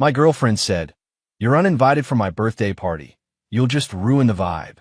My girlfriend said, "You're uninvited from my birthday party. You'll just ruin the vibe."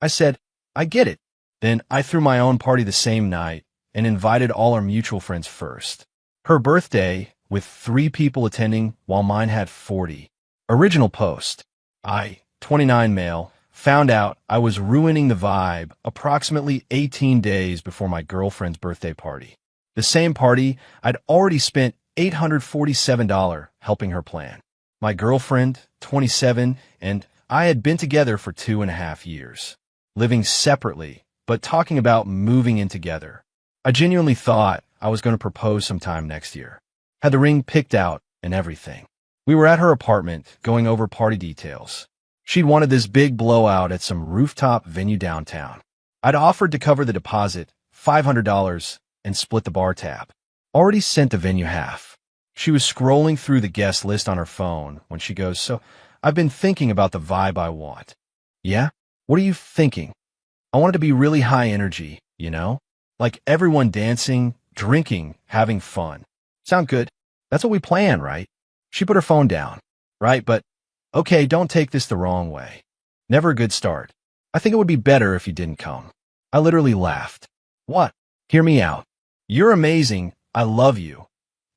I said, "I get it." Then I threw my own party the same night and invited all our mutual friends first. Her birthday, with 3 people attending while mine had 40. Original post. I, 29 male, found out I was ruining the vibe approximately 18 days before my girlfriend's birthday party. The same party I'd already spent $847 helping her plan. My girlfriend, 27, and I had been together for 2.5 years, living separately, but talking about moving in together. I genuinely thought I was going to propose sometime next year. Had the ring picked out and everything. We were at her apartment going over party details. She'd wanted this big blowout at some rooftop venue downtown. I'd offered to cover the deposit, $500, and split the bar tab. Already sent the venue half. She was scrolling through the guest list on her phone when she goes, "So, I've been thinking about the vibe I want." "Yeah? What are you thinking?" "I want it to be really high energy, you know? Like everyone dancing, drinking, having fun." "Sound good? That's what we plan, right?" She put her phone down. "Right, but okay, don't take this the wrong way. Never a good start. I think it would be better if you didn't come." I literally laughed. "What? Hear me out. You're amazing. I love you.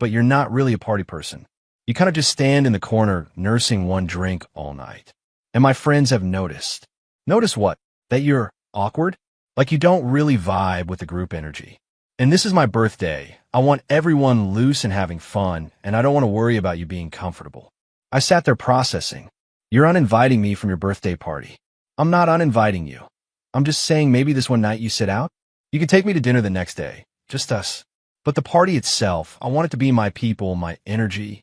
But you're not really a party person. You kind of just stand in the corner nursing one drink all night. And my friends have noticed." "Notice what? That you're awkward? Like you don't really vibe with the group energy. And this is my birthday. I want everyone loose and having fun, and I don't want to worry about you being comfortable." I sat there processing. "You're uninviting me from your birthday party." "I'm not uninviting you. I'm just saying maybe this one night you sit out. You can take me to dinner the next day. Just us. But the party itself, I want it to be my people, my energy.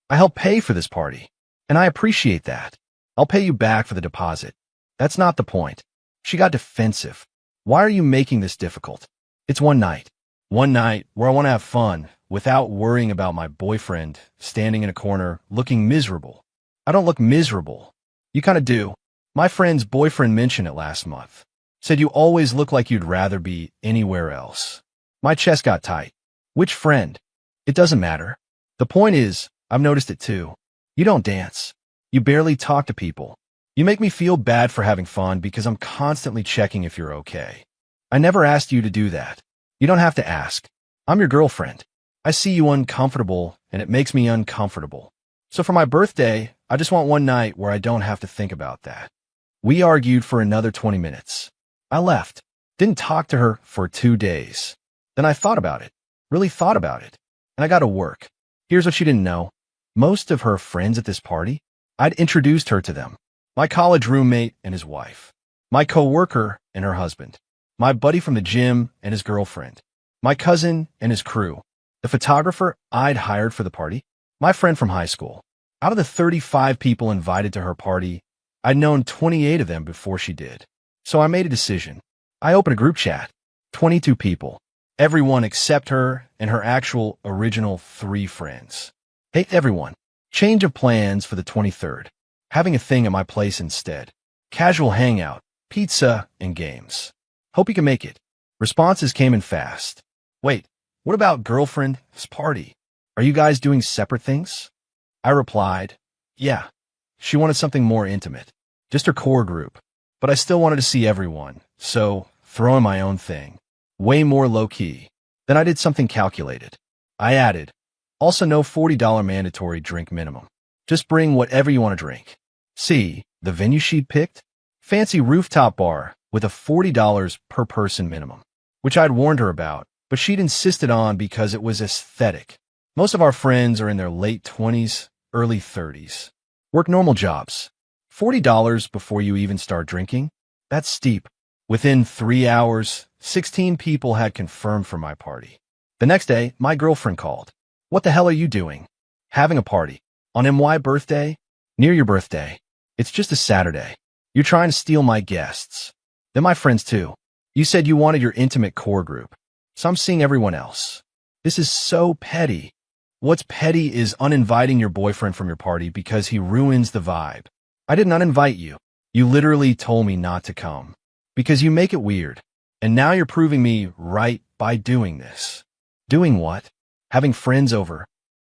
I helped pay for this party, and I appreciate that. I'll pay you back for the deposit. That's not the point." She got defensive. "Why are you making this difficult? It's one night. One night where I want to have fun without worrying about my boyfriend standing in a corner looking miserable." "I don't look miserable." "You kind of do. My friend's boyfriend mentioned it last month. Said you always look like you'd rather be anywhere else." My chest got tight. "Which friend?" "It doesn't matter. The point is, I've noticed it too. You don't dance. You barely talk to people. You make me feel bad for having fun because I'm constantly checking if you're okay. I never asked you to do that. You don't have to ask. I'm your girlfriend. I see you uncomfortable, and it makes me uncomfortable. So for my birthday, I just want one night where I don't have to think about that." We argued for another 20 minutes. I left. Didn't talk to her for 2 days. Then I thought about it. Really thought about it. And I got to work. Here's what she didn't know. Most of her friends at this party, I'd introduced her to them. My college roommate and his wife. My coworker and her husband. My buddy from the gym and his girlfriend. My cousin and his crew. The photographer I'd hired for the party. My friend from high school. Out of the 35 people invited to her party, I'd known 28 of them before she did. So I made a decision. I opened a group chat. 22 people. Everyone except her and her actual original 3 friends. "Hey, everyone. Change of plans for the 23rd. Having a thing at my place instead. Casual hangout, pizza, and games. Hope you can make it." Responses came in fast. "Wait, what about girlfriend's party? Are you guys doing separate things?" I replied, "Yeah. She wanted something more intimate. Just her core group. But I still wanted to see everyone, so throw in my own thing. Way more low-key." Then I did something calculated. I added, "Also no $40 mandatory drink minimum. Just bring whatever you want to drink." See, the venue she'd picked? Fancy rooftop bar with a $40 per person minimum, which I'd warned her about, but she'd insisted on because it was aesthetic. Most of our friends are in their late 20s, early 30s. Work normal jobs. $40 before you even start drinking? That's steep. Within 3 hours, 16 people had confirmed for my party. The next day, my girlfriend called. "What the hell are you doing?" "Having a party. On MY birthday?" "Near your birthday. It's just a Saturday. You're trying to steal my guests." "Then my friends too. You said you wanted your intimate core group. So I'm seeing everyone else." This is so petty. What's petty is uninviting your boyfriend from your party because he ruins the vibe. I didn't uninvite you. You literally told me not to come. Because you make it weird. And now you're proving me right by doing this. Doing what? Having friends over.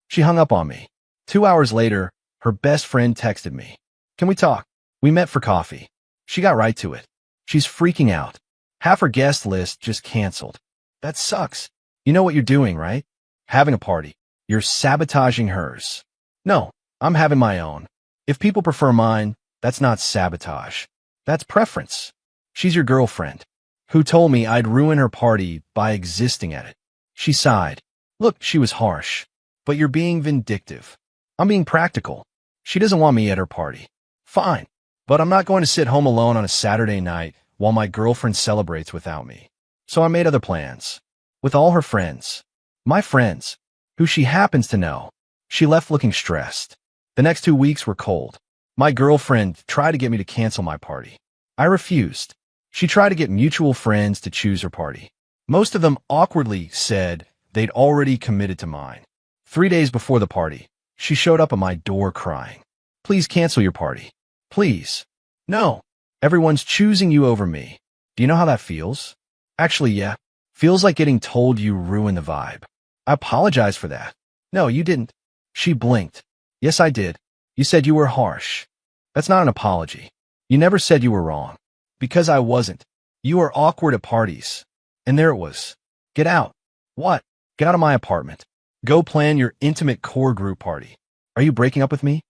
She hung up on me. 2 hours later, Her best friend texted me. Can we talk? We met for coffee. She got right to it. She's freaking out. Half her guest list just canceled. That sucks. You know what you're doing, right? Having a party. You're sabotaging hers. No, I'm having my own. If people prefer mine, that's not sabotage. That's preference. She's your girlfriend, who told me I'd ruin her party by existing at it. She sighed. Look, she was harsh. But you're being vindictive. I'm being practical. She doesn't want me at her party. Fine. But I'm not going to sit home alone on a Saturday night while my girlfriend celebrates without me. So I made other plans. With all her friends. My friends, who she happens to know. She left looking stressed. The next 2 weeks were cold. My girlfriend tried to get me to cancel my party. I refused. She tried to get mutual friends to choose her party. Most of them awkwardly said they'd already committed to mine. 3 days before the party, she showed up at my door crying. Please cancel your party. Please. No. Everyone's choosing you over me. Do you know how that feels? Actually, yeah. Feels like getting told you ruined the vibe. I apologize for that. No, you didn't. She blinked. Yes, I did. You said you were harsh. That's not an apology. You never said you were wrong. Because I wasn't. You are awkward at parties. And there it was. Get out. What? Get out of my apartment. Go plan your intimate core group party. Are you breaking up with me?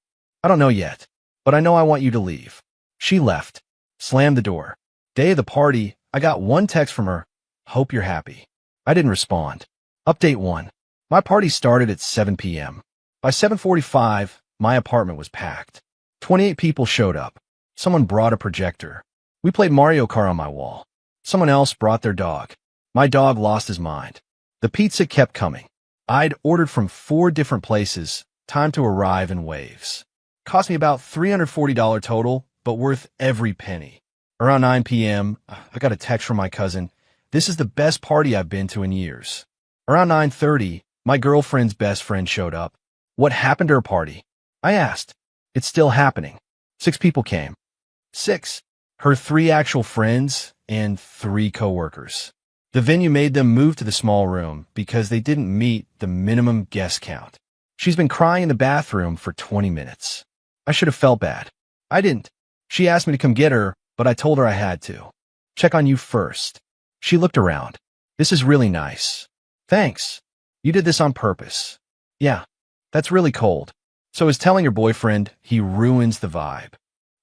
I don't know yet. But I know I want you to leave. She left. Slammed the door. Day of the party, I got one text from her. Hope you're happy. I didn't respond. Update 1. My party started at 7 p.m. By 7:45, my apartment was packed. 28 people showed up. Someone brought a projector. We played Mario Kart on my wall. Someone else brought their dog. My dog lost his mind. The pizza kept coming. I'd ordered from 4 different places. Time to arrive in waves. Cost me about $340 total, but worth every penny. Around 9 p.m., I got a text from my cousin. This is the best party I've been to in years. Around 9:30, my girlfriend's best friend showed up. What happened to her party? I asked. It's still happening. 6 people came. 6. Her 3 actual friends and 3 coworkers. The venue made them move to the small room because they didn't meet the minimum guest count. She's been crying in the bathroom for 20 minutes. I should have felt bad. I didn't. She asked me to come get her, but I told her I had to. Check on you first. She looked around. This is really nice. Thanks. You did this on purpose. Yeah, that's really cold. So is telling your boyfriend he ruins the vibe.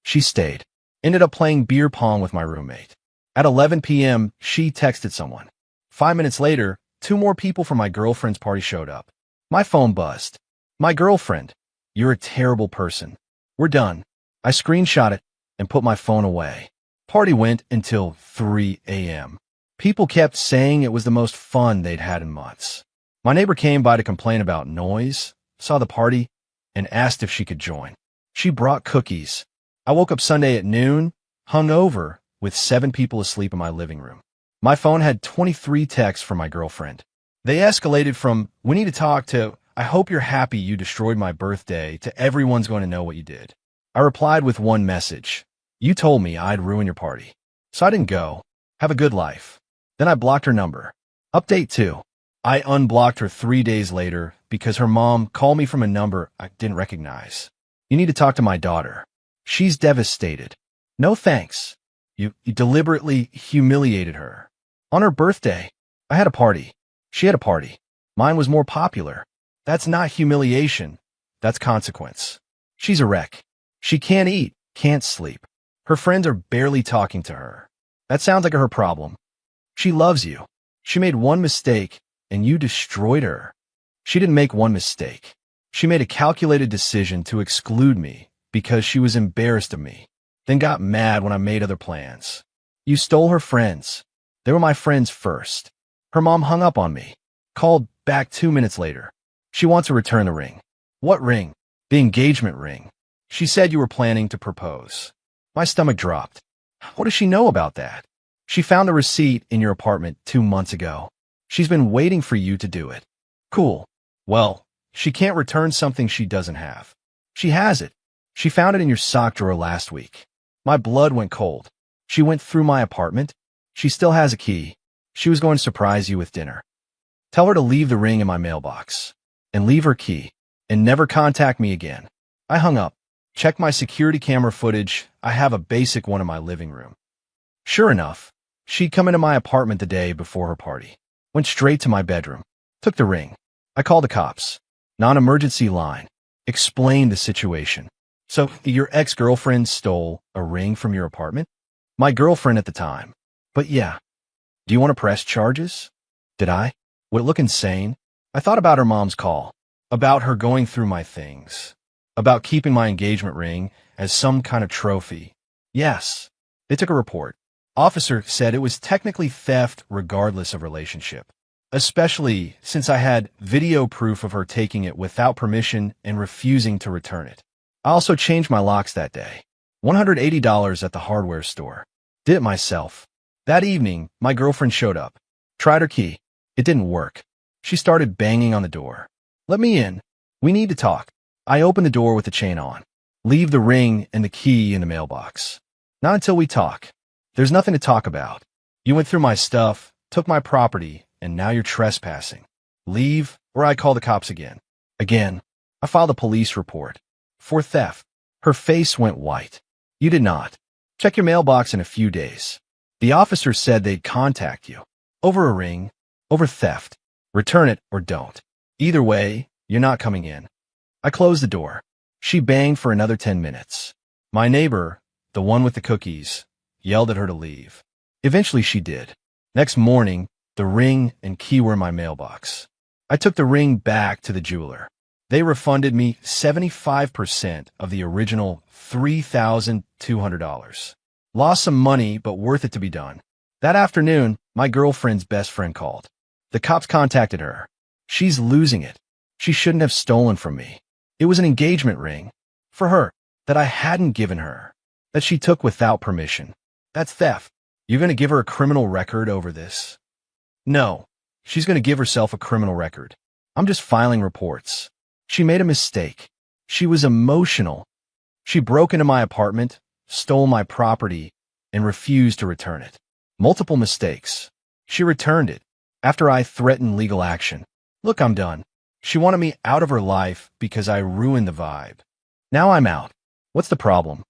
She stayed. Ended up playing beer pong with my roommate. At 11 p.m., she texted someone. 5 minutes later, 2 more people from my girlfriend's party showed up. My phone buzzed. My girlfriend. You're a terrible person. We're done. I screenshot it and put my phone away. Party went until 3 a.m. People kept saying it was the most fun they'd had in months. My neighbor came by to complain about noise, saw the party, and asked if she could join. She brought cookies. I woke up Sunday at noon, hungover, with 7 people asleep in my living room. My phone had 23 texts from my girlfriend. They escalated from, we need to talk, to, I hope you're happy you destroyed my birthday, to everyone's going to know what you did. I replied with one message. You told me I'd ruin your party. So I didn't go. Have a good life. Then I blocked her number. Update 2. I unblocked her 3 days later because her mom called me from a number I didn't recognize. You need to talk to my daughter. She's devastated. No thanks. You deliberately humiliated her. On her birthday, I had a party. She had a party. Mine was more popular. That's not humiliation. That's consequence. She's a wreck. She can't eat, can't sleep. Her friends are barely talking to her. That sounds like her problem. She loves you. She made one mistake, and you destroyed her. She didn't make one mistake. She made a calculated decision to exclude me because she was embarrassed of me, then got mad when I made other plans. You stole her friends. They were my friends first. Her mom hung up on me, called back 2 minutes later. She wants to return the ring. What ring? The engagement ring. She said you were planning to propose. My stomach dropped. What does she know about that? She found the receipt in your apartment 2 months ago. She's been waiting for you to do it. Cool. Well, she can't return something she doesn't have. She has it. She found it in your sock drawer last week. My blood went cold. She went through my apartment. She still has a key. She was going to surprise you with dinner. Tell her to leave the ring in my mailbox. And leave her key. And never contact me again. I hung up, checked my security camera footage. I have a basic one in my living room. Sure enough, she'd come into my apartment the day before her party. Went straight to my bedroom. Took the ring. I called the cops. Non-emergency line. Explained the situation. So, your ex-girlfriend stole a ring from your apartment? My girlfriend at the time. But yeah. Do you want to press charges? Did I? Would it look insane? I thought about her mom's call. About her going through my things. About keeping my engagement ring as some kind of trophy. Yes. They took a report. Officer said it was technically theft regardless of relationship. Especially since I had video proof of her taking it without permission and refusing to return it. I also changed my locks that day. $180 at the hardware store. Did it myself. That evening, my girlfriend showed up. Tried her key. It didn't work. She started banging on the door. Let me in. We need to talk. I opened the door with the chain on. Leave the ring and the key in the mailbox. Not until we talk. There's nothing to talk about. You went through my stuff, took my property, and now you're trespassing. Leave, or I call the cops again. Again. I filed a police report. For theft. Her face went white. You did not. Check your mailbox in a few days. The officer said they'd contact you. Over a ring. Over theft. Return it or don't. Either way, you're not coming in. I closed the door. She banged for another 10 minutes. My neighbor, the one with the cookies, yelled at her to leave. Eventually she did. Next morning, the ring and key were in my mailbox. I took the ring back to the jeweler. They refunded me 75% of the original $3,200. Lost some money, but worth it to be done. That afternoon, my girlfriend's best friend called. The cops contacted her. She's losing it. She shouldn't have stolen from me. It was an engagement ring. For her. That I hadn't given her. That she took without permission. That's theft. You're going to give her a criminal record over this? No. She's going to give herself a criminal record. I'm just filing reports. She made a mistake. She was emotional. She broke into my apartment, stole my property, and refused to return it. Multiple mistakes. She returned it. After I threatened legal action. Look, I'm done. She wanted me out of her life because I ruined the vibe. Now I'm out. What's the problem?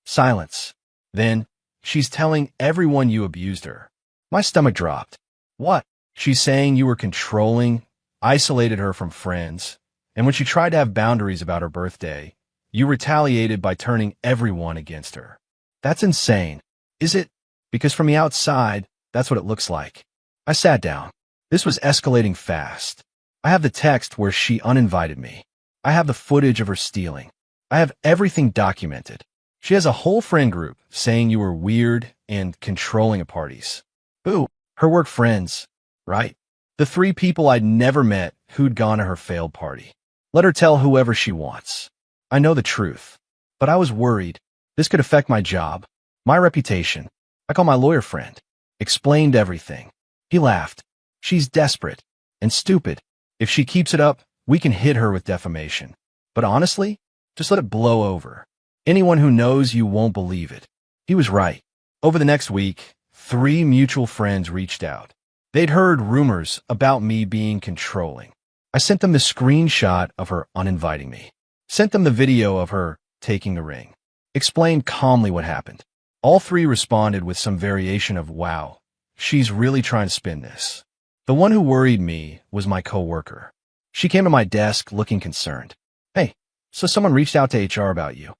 Silence. Then, she's telling everyone you abused her. My stomach dropped. What? She's saying you were controlling, isolated her from friends, and when she tried to have boundaries about her birthday, you retaliated by turning everyone against her. That's insane. Is it? Because from the outside, that's what it looks like. I sat down. This was escalating fast. I have the text where she uninvited me. I have the footage of her stealing. I have everything documented. She has a whole friend group saying you were weird and controlling at parties. Ooh, her work friends, right? The 3 people I'd never met who'd gone to her failed party. Let her tell whoever she wants. I know the truth. But I was worried. This could affect my job, my reputation. I called my lawyer friend. Explained everything. He laughed. She's desperate and stupid. If she keeps it up, we can hit her with defamation. But honestly, just let it blow over. Anyone who knows you won't believe it. He was right. Over the next week, 3 mutual friends reached out. They'd heard rumors about me being controlling. I sent them the screenshot of her uninviting me. Sent them the video of her taking the ring. Explained calmly what happened. All 3 responded with some variation of, wow, she's really trying to spin this. The one who worried me was my coworker. She came to my desk looking concerned. Hey, so someone reached out to HR about you.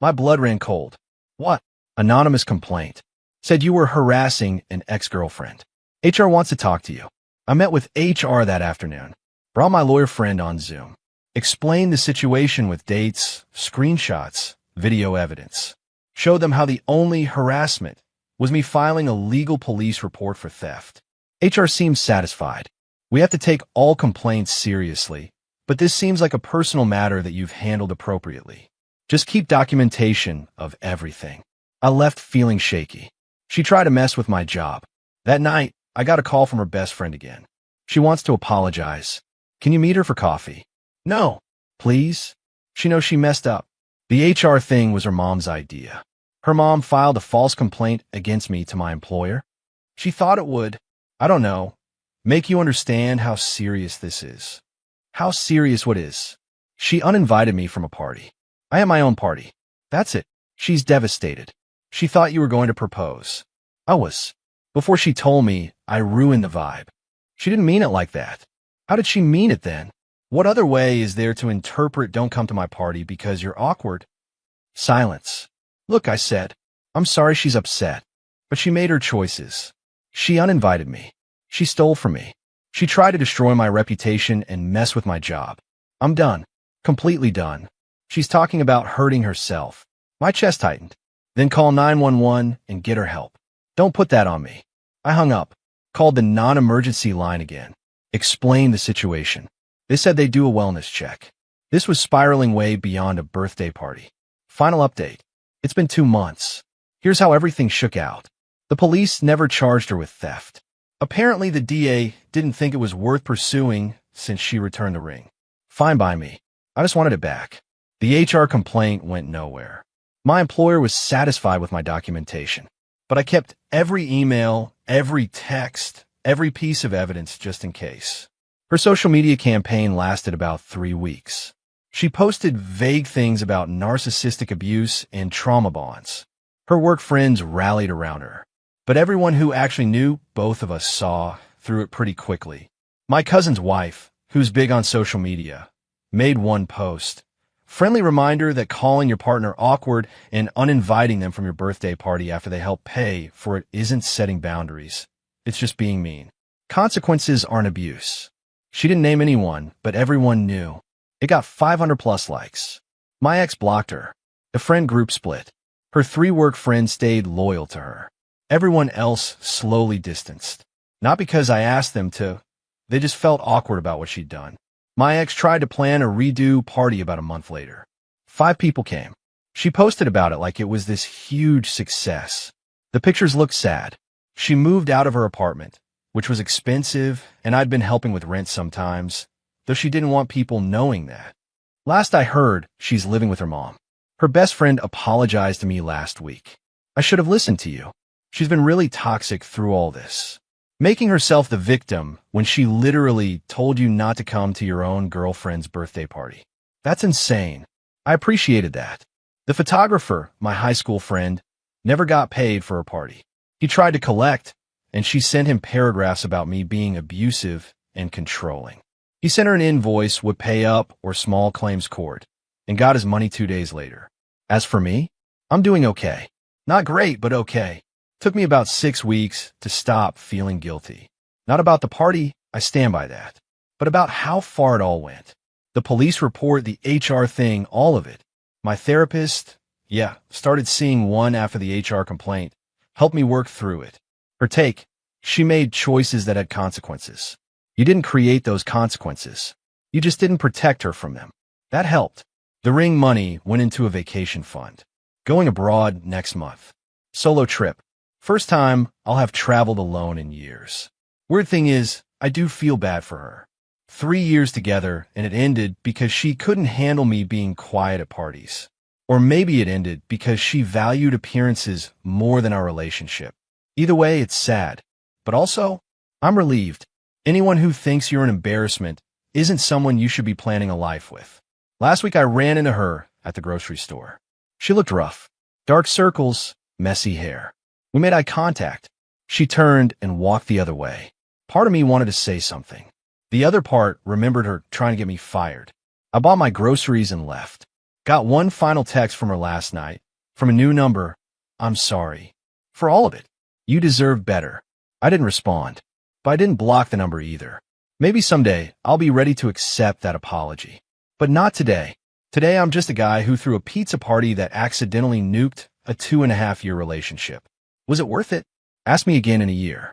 My blood ran cold. What? Anonymous complaint. Said you were harassing an ex-girlfriend. HR wants to talk to you. I met with HR that afternoon. Brought my lawyer friend on Zoom. Explained the situation with dates, screenshots, video evidence. Showed them how the only harassment was me filing a legal police report for theft. HR seems satisfied. We have to take all complaints seriously, but this seems like a personal matter that you've handled appropriately. Just keep documentation of everything. I left feeling shaky. She tried to mess with my job. That night, I got a call from her best friend again. She wants to apologize. Can you meet her for coffee? No, please. She knows she messed up. The HR thing was her mom's idea. Her mom filed a false complaint against me to my employer. She thought it would, I don't know, make you understand how serious this is. How serious what is? She uninvited me from a party. I had my own party. That's it. She's devastated. She thought you were going to propose. I was. Before she told me, I ruined the vibe. She didn't mean it like that. How did she mean it then? What other way is there to interpret don't come to my party because you're awkward? Silence. Look, I said. I'm sorry she's upset. But she made her choices. She uninvited me. She stole from me. She tried to destroy my reputation and mess with my job. I'm done. Completely done. She's talking about hurting herself. My chest tightened. Then call 911 and get her help. Don't put that on me. I hung up. Called the non-emergency line again. Explained the situation. They said they'd do a wellness check. This was spiraling way beyond a birthday party. Final update. It's been 2 months. Here's how everything shook out. The police never charged her with theft. Apparently, the DA didn't think it was worth pursuing since she returned the ring. Fine by me. I just wanted it back. The HR complaint went nowhere. My employer was satisfied with my documentation. But I kept every email, every text, every piece of evidence just in case. Her social media campaign lasted about 3 weeks. She posted vague things about narcissistic abuse and trauma bonds. Her work friends rallied around her. But everyone who actually knew both of us saw through it pretty quickly. My cousin's wife, who's big on social media, made one post. Friendly reminder that calling your partner awkward and uninviting them from your birthday party after they help pay for it isn't setting boundaries. It's just being mean. Consequences aren't abuse. She didn't name anyone, but everyone knew. It got 500+ likes. My ex blocked her. The friend group split. Her 3 work friends stayed loyal to her. Everyone else slowly distanced. Not because I asked them to. They just felt awkward about what she'd done. My ex tried to plan a redo party about a month later. 5 people came. She posted about it like it was this huge success. The pictures looked sad. She moved out of her apartment, which was expensive, and I'd been helping with rent sometimes, though she didn't want people knowing that. Last I heard, she's living with her mom. Her best friend apologized to me last week. I should have listened to you. She's been really toxic through all this. Making herself the victim when she literally told you not to come to your own girlfriend's birthday party. That's insane. I appreciated that. The photographer, my high school friend, never got paid for her party. He tried to collect, and she sent him paragraphs about me being abusive and controlling. He sent her an invoice, would pay up or small claims court, and got his money 2 days later. As for me, I'm doing okay. Not great, but okay. Took me about 6 weeks to stop feeling guilty. Not about the party, I stand by that, but about how far it all went. The police report, the HR thing, all of it. My therapist, started seeing one after the HR complaint, helped me work through it. Her take, she made choices that had consequences. You didn't create those consequences. You just didn't protect her from them. That helped. The ring money went into a vacation fund. Going abroad next month. Solo trip. First time I'll have traveled alone in years. Weird thing is, I do feel bad for her. 3 years together, and it ended because she couldn't handle me being quiet at parties. Or maybe it ended because she valued appearances more than our relationship. Either way, it's sad. But also, I'm relieved. Anyone who thinks you're an embarrassment isn't someone you should be planning a life with. Last week I ran into her at the grocery store. She looked rough. Dark circles, messy hair. We made eye contact. She turned and walked the other way. Part of me wanted to say something. The other part remembered her trying to get me fired. I bought my groceries and left. Got one final text from her last night, from a new number. I'm sorry. For all of it. You deserve better. I didn't respond. But I didn't block the number either. Maybe someday I'll be ready to accept that apology. But not today. Today I'm just a guy who threw a pizza party that accidentally nuked a 2.5-year relationship. Was it worth it? Ask me again in a year.